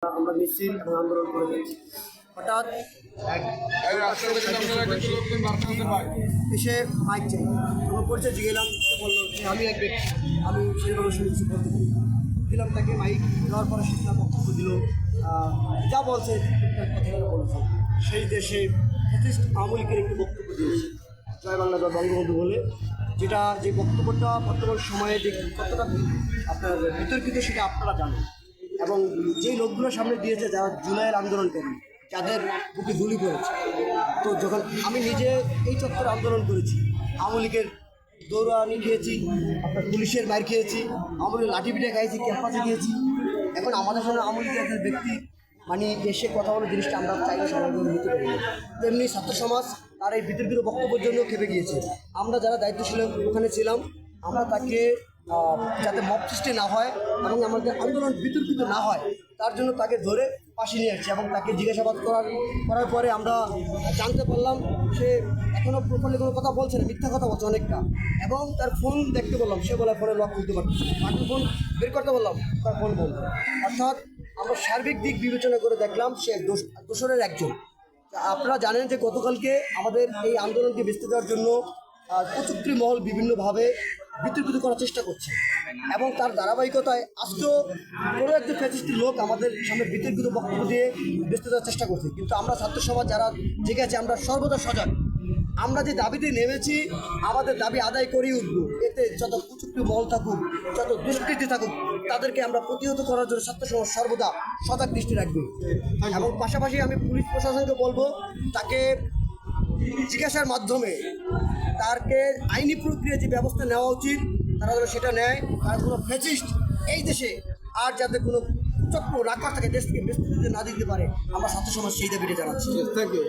আমরা মিছিল এবং আন্দোলন করে যাচ্ছি। হঠাৎ এসে মাইক চাই, আমার পরিচয় জিগেলাম, সে বললো যে আমি এক ব্যক্তি, আমি সেইভাবে শুনেছি বলতে পারি। দিলাম তাকে মাইক, দেওয়ার পরে সে তার বক্তব্য দিল, যা বলছে কথাটা বলেছে। সেই দেশে যথেষ্ট আওয়ামী লীগের একটি বক্তব্য দিয়েছে জয় বাংলা জয় বঙ্গবন্ধু বলে, যেটা যে বক্তব্যটা বর্তমান সময়ে যে কতটা আপনার বিতর্কিত সেটা আপনারা জানেন। এবং যেই লোকগুলোর সামনে দিয়েছে যারা জুলাইয়ের আন্দোলনকারী, যাদের বুকে গুলি করেছে, তো যখন আমি নিজে এই চত্বরে আন্দোলন করেছি, আওয়ামী লীগের দৌড়ানি খেয়েছি, আপনার পুলিশের মার খেয়েছি, আওয়ামী লীগের লাঠি পিঠে খাইছি, ক্যাম্পাসে খেয়েছি। এখন আমাদের সামনে আওয়ামী লীগের একজন ব্যক্তি মানে এসে কথা বলে জিনিসটা আমরা চাইলে সমাজভাবে নিতে পারি। তেমনি ছাত্র সমাজ তার এই বিতর্কিত বক্তব্যের জন্য খেপে গিয়েছে। আমরা যারা দায়িত্বশীল ওখানে ছিলাম, আমরা তাকে যাতে মব সৃষ্টি না হয় এবং আমাদের আন্দোলন বিতর্কিত না হয় তার জন্য তাকে ধরে পাশে নিয়ে আসছি এবং তাকে জিজ্ঞাসাবাদ করার পরে আমরা জানতে পারলাম সে এখনও প্রপারলি কোনো কথা বলছে না, মিথ্যা কথা বলছে অনেকটা। এবং তার ফোন দেখতে বললাম, সে বলে ফোনে লক খুলতে পারছে, বাকি ফোন বের করতে বললাম, তার ফোন বলল। অর্থাৎ আমরা সার্বিক দিক বিবেচনা করে দেখলাম সে দোষরের একজন। আপনারা জানেন যে গতকালকে আমাদের এই আন্দোলনকে ভেস্তে দেওয়ার জন্য কুচক্রী মহল বিভিন্নভাবে বিতর্কিত করার চেষ্টা করছে এবং তার ধারাবাহিকতায় আজকেও কোনো একজন ফ্যাসিস্টের লোক আমাদের সামনে বিতর্কিত বক্তব্য দিয়ে ভেস্তে দেওয়ার চেষ্টা করছে। কিন্তু আমরা ছাত্র সমাজ যারা জেগে আছে, আমরা সর্বদা সজাগ। আমরা যে দাবিতে নেমেছি, আমাদের দাবি আদায় করেই উঠবো। এতে যত কুচক্রী মহল থাকুক, যত দুষ্কৃতি থাকুক, তাদেরকে আমরা প্রতিহত করার জন্য ছাত্র সমাজ সর্বদা সজাগ দৃষ্টি রাখবে। এবং পাশাপাশি আমি পুলিশ প্রশাসনকে বলবো, তাকে জিজ্ঞাসার মাধ্যমে তাকে আইনি প্রক্রিয়া যে ব্যবস্থা নেওয়া উচিত তারা যেন সেটা নেয়। তারা কোনো ফ্যাসিস্ট এই দেশে আর যাতে কোনো চক্র রাখা থাকে দেশ থেকে বিস্তৃত না দিতে পারে, আমরা ছাত্র সমাজ সেই দাবিটা জানাচ্ছি। Thank you.